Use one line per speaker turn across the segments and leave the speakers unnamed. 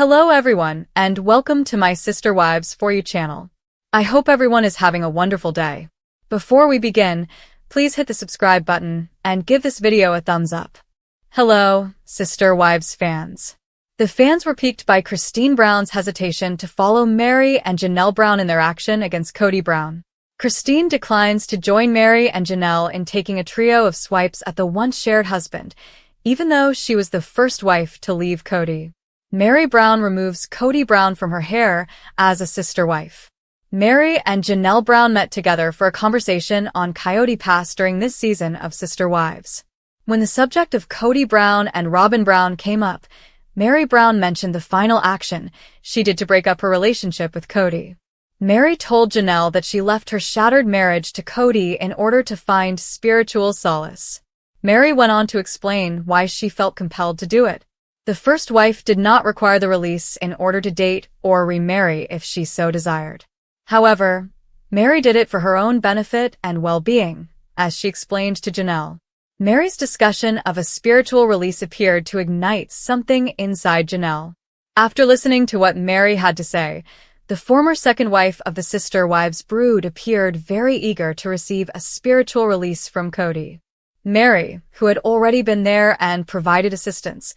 Hello everyone, and welcome to my Sister Wives For You channel. I hope everyone is having a wonderful day. Before we begin, please hit the subscribe button and give this video a thumbs up. Hello, Sister Wives fans. The fans were piqued by Christine Brown's hesitation to follow Mary and Janelle Brown in their action against Kody Brown. Christine declines to join Mary and Janelle in taking a trio of swipes at the once shared husband, even though she was the first wife to leave Kody. Mary Brown removes Kody Brown from her hair as a sister wife. Mary and Janelle Brown met together for a conversation on Coyote Pass during this season of Sister Wives. When the subject of Kody Brown and Robyn Brown came up, Mary Brown mentioned the final action she did to break up her relationship with Kody. Mary told Janelle that she left her shattered marriage to Kody in order to find spiritual solace. Mary went on to explain why she felt compelled to do it. The first wife did not require the release in order to date or remarry if she so desired. However, Mary did it for her own benefit and well-being, as she explained to Janelle. Mary's discussion of a spiritual release appeared to ignite something inside Janelle. After listening to what Mary had to say, the former second wife of the Sister Wives brood appeared very eager to receive a spiritual release from Kody. Mary, who had already been there and provided assistance,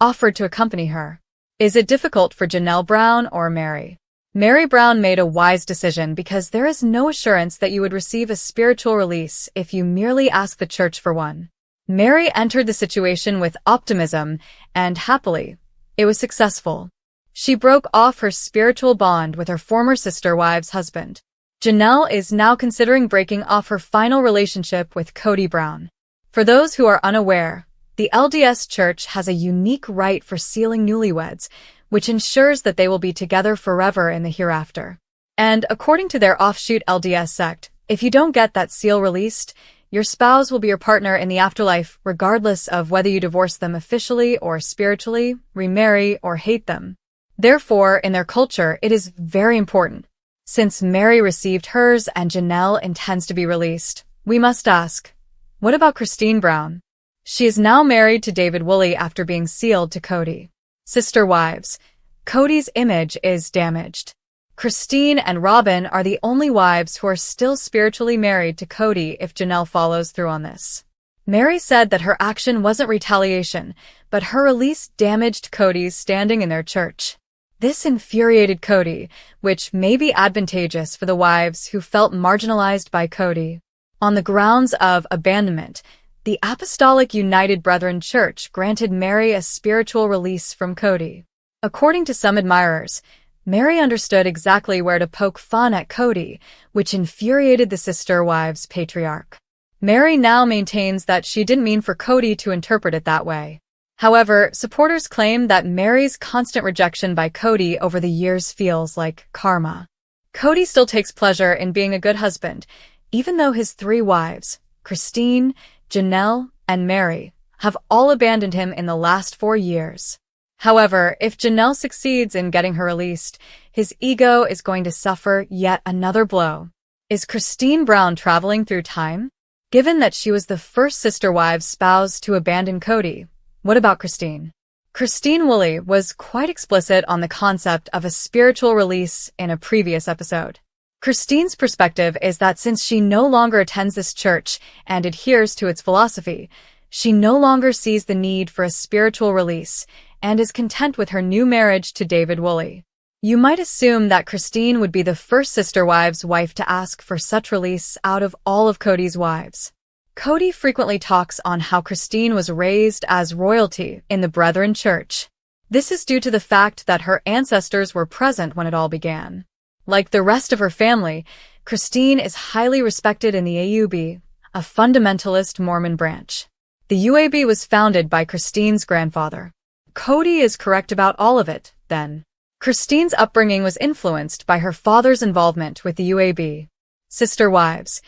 offered to accompany her. Is it difficult for Janelle Brown or Mary? Mary Brown made a wise decision because there is no assurance that you would receive a spiritual release if you merely ask the church for one. Mary entered the situation with optimism, and happily, it was successful. She broke off her spiritual bond with her former sister wives' husband. Janelle is now considering breaking off her final relationship with Kody Brown. For those who are unaware, the LDS Church has a unique rite for sealing newlyweds, which ensures that they will be together forever in the hereafter. And according to their offshoot LDS sect, if you don't get that seal released, your spouse will be your partner in the afterlife regardless of whether you divorce them officially or spiritually, remarry, or hate them. Therefore, in their culture, it is very important. Since Mary received hers and Janelle intends to be released, we must ask, what about Christine Brown? She is now married to David Woolley after being sealed to Kody. Sister Wives, Kody's image is damaged. Christine and Robyn are the only wives who are still spiritually married to Kody if Janelle follows through on this. Mary said that her action wasn't retaliation, but her release damaged Kody's standing in their church. This infuriated Kody, which may be advantageous for the wives who felt marginalized by Kody. On the grounds of abandonment, the Apostolic United Brethren Church granted Mary a spiritual release from Kody. According to some admirers, Mary understood exactly where to poke fun at Kody, which infuriated the Sister Wives patriarch. Mary now maintains that she didn't mean for Kody to interpret it that way. However, supporters claim that Mary's constant rejection by Kody over the years feels like karma. Kody still takes pleasure in being a good husband, even though his three wives, Christine, Janelle, and Mary, have all abandoned him in the last 4 years. However, if Janelle succeeds in getting her released, his ego is going to suffer yet another blow. Is Christine Brown traveling through time? Given that she was the first Sister Wives spouse to abandon Kody, what about Christine? Christine Woolley was quite explicit on the concept of a spiritual release in a previous episode. Christine's perspective is that since she no longer attends this church and adheres to its philosophy, she no longer sees the need for a spiritual release and is content with her new marriage to David Woolley. You might assume that Christine would be the first Sister Wives wife to ask for such release out of all of Kody's wives. Kody frequently talks on how Christine was raised as royalty in the Brethren Church. This is due to the fact that her ancestors were present when it all began. Like the rest of her family, Christine is highly respected in the AUB, a fundamentalist Mormon branch. The UAB was founded by Christine's grandfather. Kody is correct about all of it, then. Christine's upbringing was influenced by her father's involvement with the UAB. Sister Wives,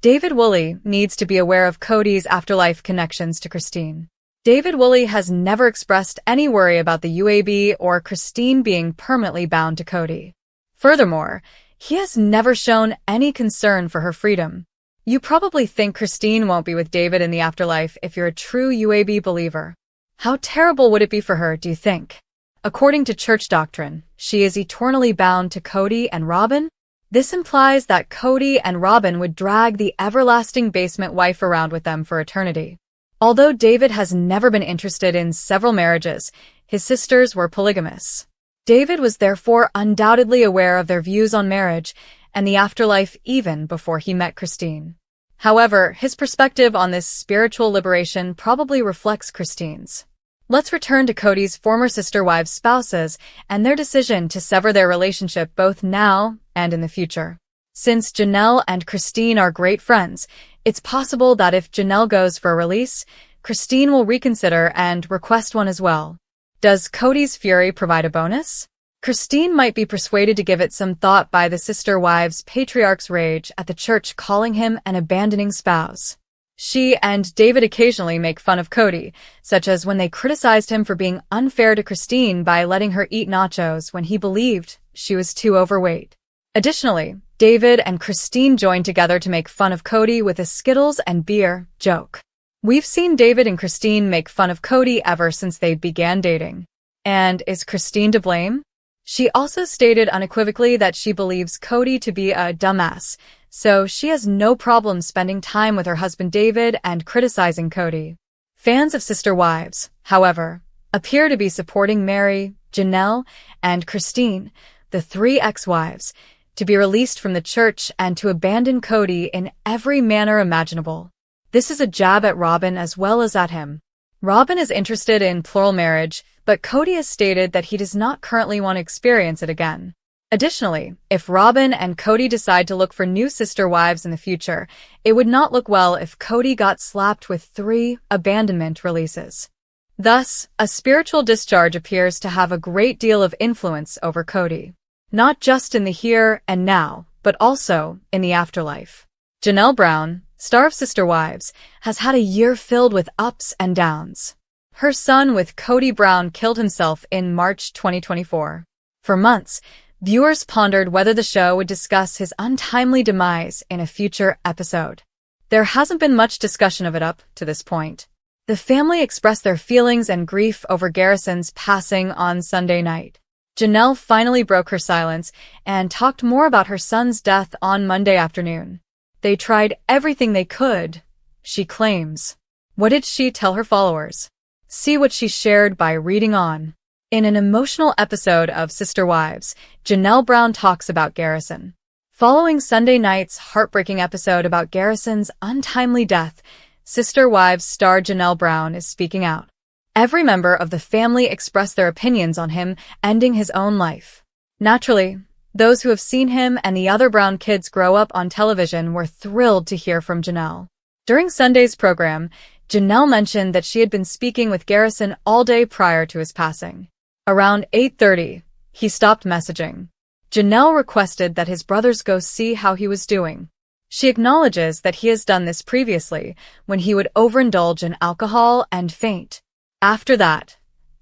David Woolley needs to be aware of Kody's afterlife connections to Christine. David Woolley has never expressed any worry about the UAB or Christine being permanently bound to Kody. Furthermore, he has never shown any concern for her freedom. You probably think Christine won't be with David in the afterlife if you're a true UAB believer. How terrible would it be for her, do you think? According to church doctrine, she is eternally bound to Kody and Robyn. This implies that Kody and Robyn would drag the everlasting basement wife around with them for eternity. Although David has never been interested in several marriages, his sisters were polygamous. David was therefore undoubtedly aware of their views on marriage and the afterlife even before he met Christine. However, his perspective on this spiritual liberation probably reflects Christine's. Let's return to Kody's former sister wives' spouses and their decision to sever their relationship both now and in the future. Since Janelle and Christine are great friends, it's possible that if Janelle goes for a release, Christine will reconsider and request one as well. Does Kody's fury provide a bonus? Christine might be persuaded to give it some thought by the sister wives' patriarch's rage at the church calling him an abandoning spouse. She and David occasionally make fun of Kody, such as when they criticized him for being unfair to Christine by letting her eat nachos when he believed she was too overweight. Additionally, David and Christine joined together to make fun of Kody with a Skittles and beer joke. We've seen David and Christine make fun of Kody ever since they began dating. And is Christine to blame? She also stated unequivocally that she believes Kody to be a dumbass, so she has no problem spending time with her husband David and criticizing Kody. Fans of Sister Wives, however, appear to be supporting Mary, Janelle, and Christine, the three ex-wives, to be released from the church and to abandon Kody in every manner imaginable. This is a jab at Robyn as well as at him. Robyn is interested in plural marriage, but Kody has stated that he does not currently want to experience it again. Additionally, if Robyn and Kody decide to look for new sister wives in the future, it would not look well if Kody got slapped with 3 abandonment releases. Thus, a spiritual discharge appears to have a great deal of influence over Kody. Not just in the here and now, but also in the afterlife. Janelle Brown, star of Sister Wives, has had a year filled with ups and downs. Her son with Kody Brown killed himself in March 2024. For months, viewers pondered whether the show would discuss his untimely demise in a future episode. There hasn't been much discussion of it up to this point. The family expressed their feelings and grief over Garrison's passing on Sunday night. Janelle finally broke her silence and talked more about her son's death on Monday afternoon. They tried everything they could, she claims. What did she tell her followers? See what she shared by reading on. In an emotional episode of Sister Wives, Janelle Brown talks about Garrison. Following Sunday night's heartbreaking episode about Garrison's untimely death, Sister Wives star Janelle Brown is speaking out. Every member of the family expressed their opinions on him ending his own life. Naturally, those who have seen him and the other Brown kids grow up on television were thrilled to hear from Janelle. During Sunday's program, Janelle mentioned that she had been speaking with Garrison all day prior to his passing. Around 8:30, he stopped messaging. Janelle requested that his brothers go see how he was doing. She acknowledges that he has done this previously when he would overindulge in alcohol and faint. After that,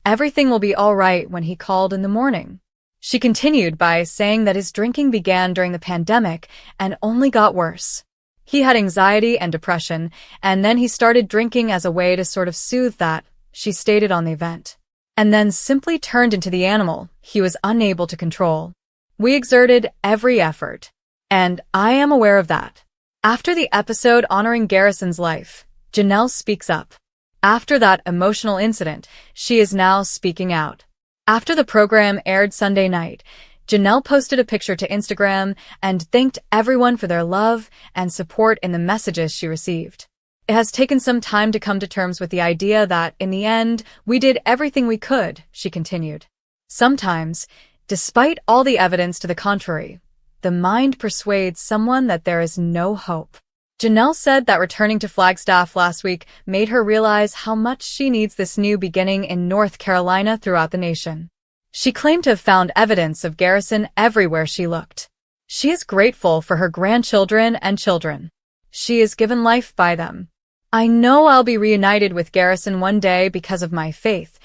everything will be all right when he called in the morning. She continued by saying that his drinking began during the pandemic and only got worse. He had anxiety and depression, and then he started drinking as a way to sort of soothe that, she stated on the event. And then simply turned into the animal he was unable to control. We exerted every effort, and I am aware of that. After the episode honoring Garrison's life, Janelle speaks up. After that emotional incident, she is now speaking out. After the program aired Sunday night, Janelle posted a picture to Instagram and thanked everyone for their love and support in the messages she received. It has taken some time to come to terms with the idea that, in the end, we did everything we could, she continued. Sometimes, despite all the evidence to the contrary, the mind persuades someone that there is no hope. Janelle said that returning to Flagstaff last week made her realize how much she needs this new beginning in North Carolina throughout the nation. She claimed to have found evidence of Garrison everywhere she looked. She is grateful for her grandchildren and children. She is given life by them. I know I'll be reunited with Garrison one day because of my faith,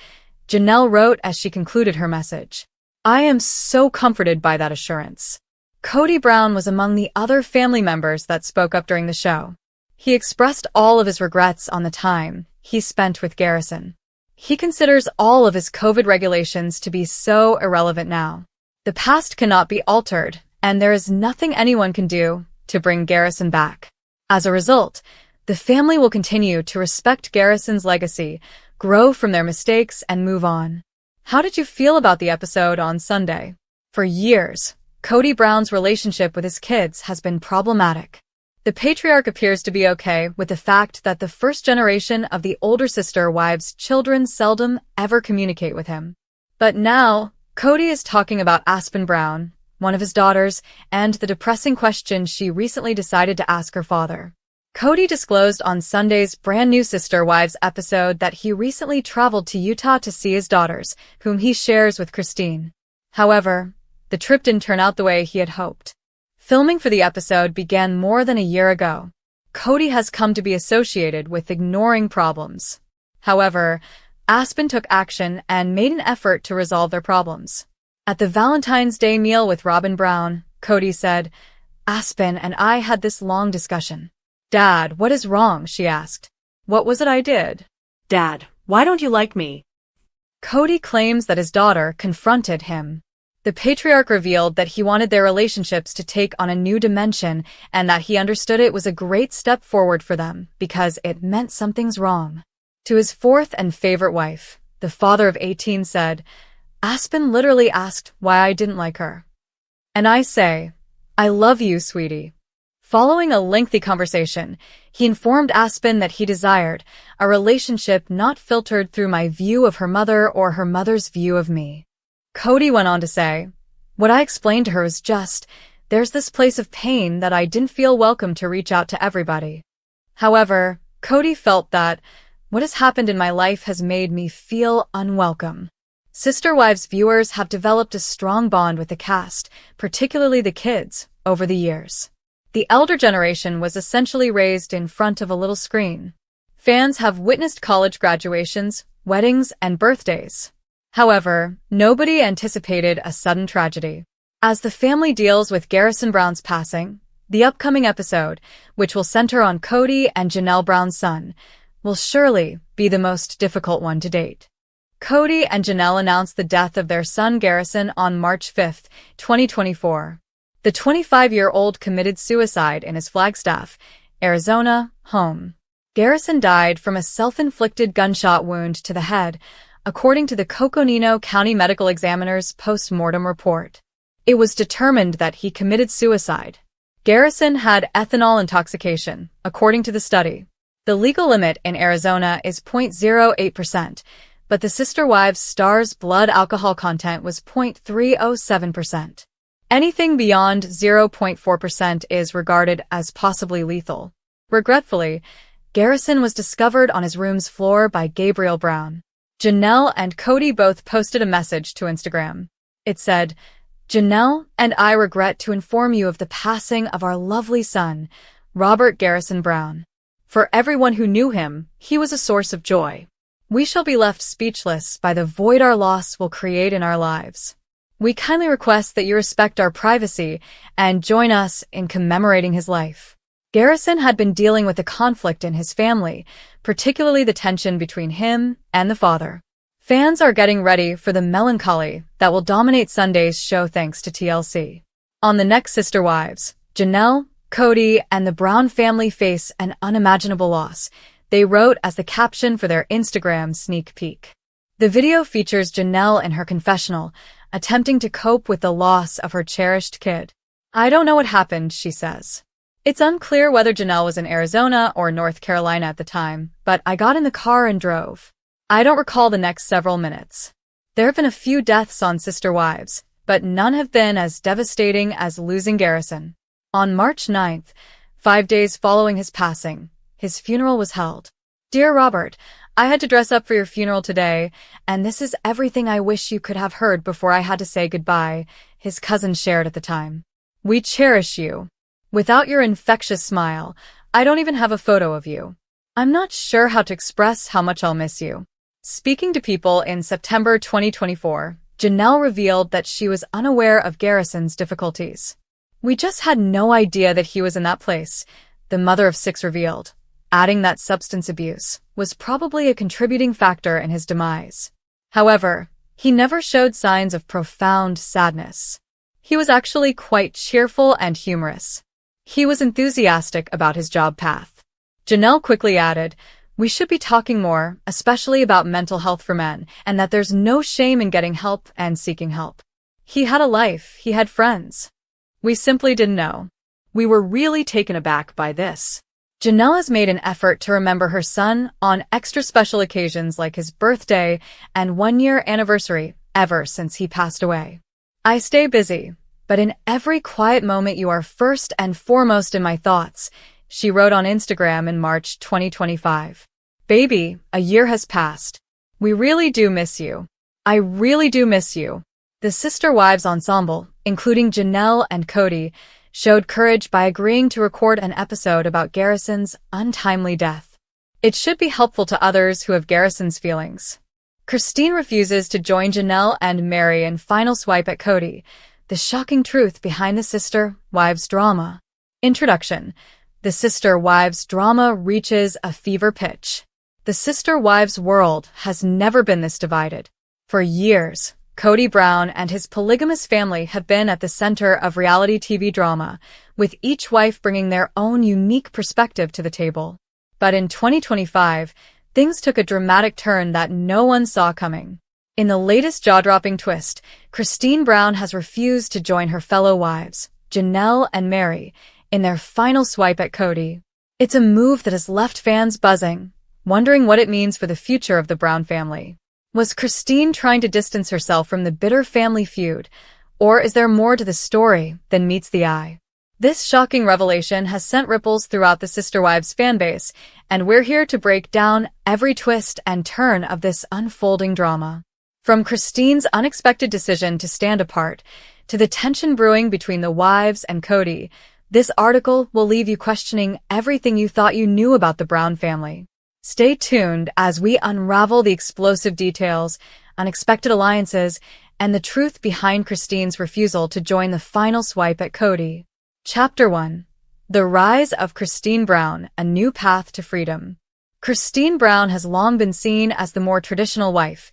Janelle wrote as she concluded her message. I am so comforted by that assurance. Kody Brown was among the other family members that spoke up during the show. He expressed all of his regrets on the time he spent with Garrison. He considers all of his COVID regulations to be so irrelevant now. The past cannot be altered, and there is nothing anyone can do to bring Garrison back. As a result, the family will continue to respect Garrison's legacy, grow from their mistakes, and move on. How did you feel about the episode on Sunday? For years, Kody Brown's relationship with his kids has been problematic. The patriarch appears to be okay with the fact that the first generation of the older sister wives' children seldom ever communicate with him. But now, Kody is talking about Aspen Brown, one of his daughters, and the depressing question she recently decided to ask her father. Kody disclosed on Sunday's brand new Sister Wives episode that he recently traveled to Utah to see his daughters, whom he shares with Christine. However, the trip didn't turn out the way he had hoped. Filming for the episode began more than a year ago. Kody has come to be associated with ignoring problems. However, Aspen took action and made an effort to resolve their problems. At the Valentine's Day meal with Robyn Brown, Kody said, "Aspen and I had this long discussion. Dad, what is wrong?" she asked. "What was it I did?"
"Dad, why don't you like me?"
Kody claims that his daughter confronted him. The patriarch revealed that he wanted their relationships to take on a new dimension and that he understood it was a great step forward for them because it meant something's wrong. To his fourth and favorite wife, the father of 18 said, "Aspen literally asked why I didn't like her. And I say, I love you, sweetie." Following a lengthy conversation, he informed Aspen that he desired a relationship not filtered through my view of her mother or her mother's view of me. Kody went on to say, "What I explained to her was just, there's this place of pain that I didn't feel welcome to reach out to everybody." However, Kody felt that what has happened in my life has made me feel unwelcome. Sister Wives viewers have developed a strong bond with the cast, particularly the kids, over the years. The elder generation was essentially raised in front of a little screen. Fans have witnessed college graduations, weddings, and birthdays. However, nobody anticipated a sudden tragedy. As the family deals with Garrison Brown's passing, the upcoming episode, which will center on Kody and Janelle Brown's son, will surely be the most difficult one to date. Kody and Janelle announced the death of their son Garrison on March 5, 2024. The 25-year-old committed suicide in his Flagstaff, Arizona, home. Garrison died from a self-inflicted gunshot wound to the head, according to the Coconino County Medical Examiner's post-mortem report. It was determined that he committed suicide. Garrison had ethanol intoxication, according to the study. The legal limit in Arizona is 0.08%, but the Sister Wives star's blood alcohol content was 0.307%. Anything beyond 0.4% is regarded as possibly lethal. Regretfully, Garrison was discovered on his room's floor by Gabriel Brown. Janelle and Kody both posted a message to Instagram. It said, "Janelle and I regret to inform you of the passing of our lovely son, Robert Garrison Brown. For everyone who knew him, he was a source of joy. We shall be left speechless by the void our loss will create in our lives. We kindly request that you respect our privacy and join us in commemorating his life." Garrison had been dealing with a conflict in his family, particularly the tension between him and the father. Fans are getting ready for the melancholy that will dominate Sunday's show thanks to TLC. On the next Sister Wives, Janelle, Kody, and the Brown family face an unimaginable loss, they wrote as the caption for their Instagram sneak peek. The video features Janelle in her confessional, attempting to cope with the loss of her cherished kid. "I don't know what happened," she says. "It's unclear whether Janelle was in Arizona or North Carolina at the time, but I got in the car and drove. I don't recall the next several minutes. There have been a few deaths on Sister Wives, but none have been as devastating as losing Garrison." On March 9th, 5 days following his passing, his funeral was held. "Dear Robert, I had to dress up for your funeral today, and this is everything I wish you could have heard before I had to say goodbye," his cousin shared at the time. "We cherish you. Without your infectious smile, I don't even have a photo of you. I'm not sure how to express how much I'll miss you." Speaking to People in September 2024, Janelle revealed that she was unaware of Garrison's difficulties. "We just had no idea that he was in that place," the mother of 6 revealed, adding that substance abuse, was probably a contributing factor in his demise. However, he never showed signs of profound sadness. He was actually quite cheerful and humorous. He was enthusiastic about his job path. Janelle quickly added, "We should be talking more, especially about mental health for men, and that there's no shame in getting help and seeking help. He had a life, he had friends. We simply didn't know."
We were really taken aback by this.
Janelle has made an effort to remember her son on extra special occasions like his birthday and one-year anniversary ever since he passed away. "I stay busy, but in every quiet moment you are first and foremost in my thoughts," she wrote on Instagram in March 2025. "Baby, a year has passed. We really do miss you. I really do miss you." The Sister Wives ensemble, including Janelle and Kody, showed courage by agreeing to record an episode about Garrison's untimely death. It should be helpful to others who have Garrison's feelings. Christine refuses to join Janelle and Mary in final swipe at Kody, the shocking truth behind the Sister Wives drama. Introduction. The Sister Wives drama reaches a fever pitch. The Sister Wives world has never been this divided. For years, Kody Brown and his polygamous family have been at the center of reality TV drama, with each wife bringing their own unique perspective to the table. But in 2025, things took a dramatic turn that no one saw coming. In the latest jaw-dropping twist, Christine Brown has refused to join her fellow wives, Janelle and Mary, in their final swipe at Kody. It's a move that has left fans buzzing, wondering what it means for the future of the Brown family. Was Christine trying to distance herself from the bitter family feud, or is there more to the story than meets the eye? This shocking revelation has sent ripples throughout the Sister Wives fanbase, and we're here to break down every twist and turn of this unfolding drama. From Christine's unexpected decision to stand apart, to the tension brewing between the wives and Kody, this article will leave you questioning everything you thought you knew about the Brown family. Stay tuned as we unravel the explosive details, unexpected alliances, and the truth behind Christine's refusal to join the final swipe at Kody. Chapter 1. The Rise of Christine Brown, A New Path to Freedom. Christine Brown has long been seen as the more traditional wife,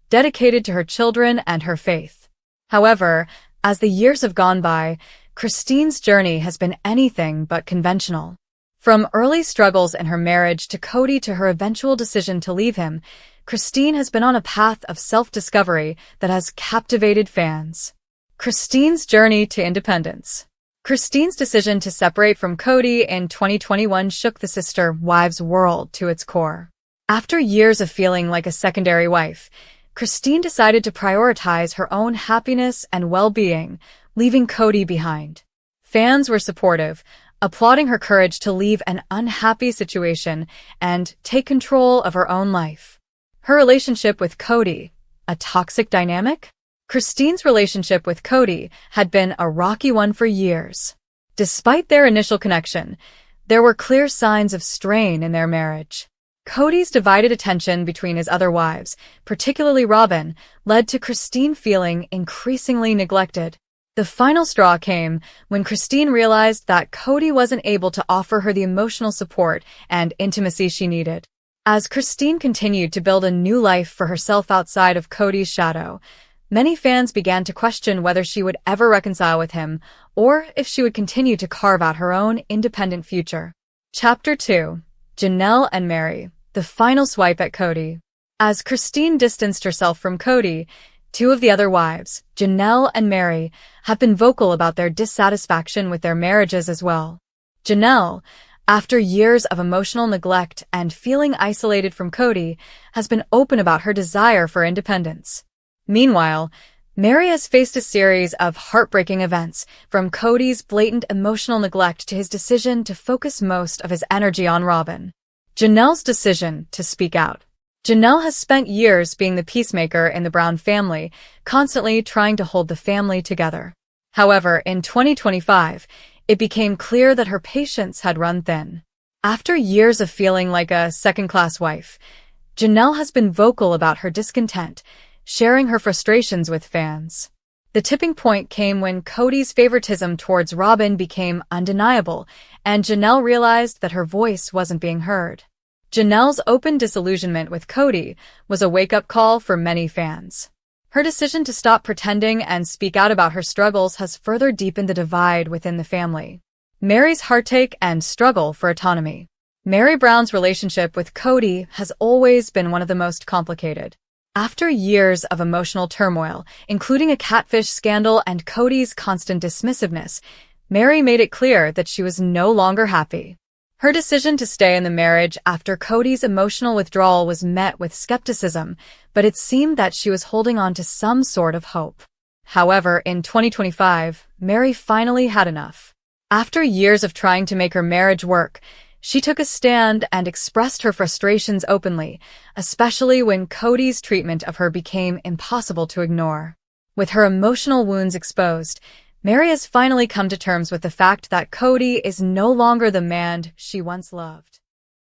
dedicated to her children and her faith. However, as the years have gone by, Christine's journey has been anything but conventional. From early struggles in her marriage to Kody to her eventual decision to leave him, Christine has been on a path of self-discovery that has captivated fans. Christine's journey to independence. Christine's decision to separate from Kody in 2021 shook the Sister Wives world to its core. After years of feeling like a secondary wife, Christine decided to prioritize her own happiness and well-being, leaving Kody behind. Fans were supportive, applauding her courage to leave an unhappy situation and take control of her own life. Her relationship with Kody, a toxic dynamic? Christine's relationship with Kody had been a rocky one for years. Despite their initial connection, there were clear signs of strain in their marriage. Kody's divided attention between his other wives, particularly Robyn, led to Christine feeling increasingly neglected. The final straw came when Christine realized that Kody wasn't able to offer her the emotional support and intimacy she needed. As Christine continued to build a new life for herself outside of Kody's shadow, many fans began to question whether she would ever reconcile with him or if she would continue to carve out her own independent future. Chapter 2. Janelle and Mary, the final swipe at Kody. As Christine distanced herself from Kody, two of the other wives, Janelle and Mary, have been vocal about their dissatisfaction with their marriages as well. Janelle, after years of emotional neglect and feeling isolated from Kody, has been open about her desire for independence. Meanwhile, Mary has faced a series of heartbreaking events, from Kody's blatant emotional neglect to his decision to focus most of his energy on Robyn. Janelle's decision to speak out. Janelle has spent years being the peacemaker in the Brown family, constantly trying to hold the family together. However, in 2025, it became clear that her patience had run thin. After years of feeling like a second-class wife, Janelle has been vocal about her discontent, sharing her frustrations with fans. The tipping point came when Kody's favoritism towards Robyn became undeniable, and Janelle realized that her voice wasn't being heard. Janelle's open disillusionment with Kody was a wake-up call for many fans. Her decision to stop pretending and speak out about her struggles has further deepened the divide within the family. Mary's heartache and struggle for autonomy. Meri Brown's relationship with Kody has always been one of the most complicated. After years of emotional turmoil, including a catfish scandal and Kody's constant dismissiveness, Meri made it clear that she was no longer happy. Her decision to stay in the marriage after Kody's emotional withdrawal was met with skepticism, but it seemed that she was holding on to some sort of hope. However, in 2025, Meri finally had enough. After years of trying to make her marriage work, she took a stand and expressed her frustrations openly, especially when Kody's treatment of her became impossible to ignore. With her emotional wounds exposed, Meri has finally come to terms with the fact that Kody is no longer the man she once loved.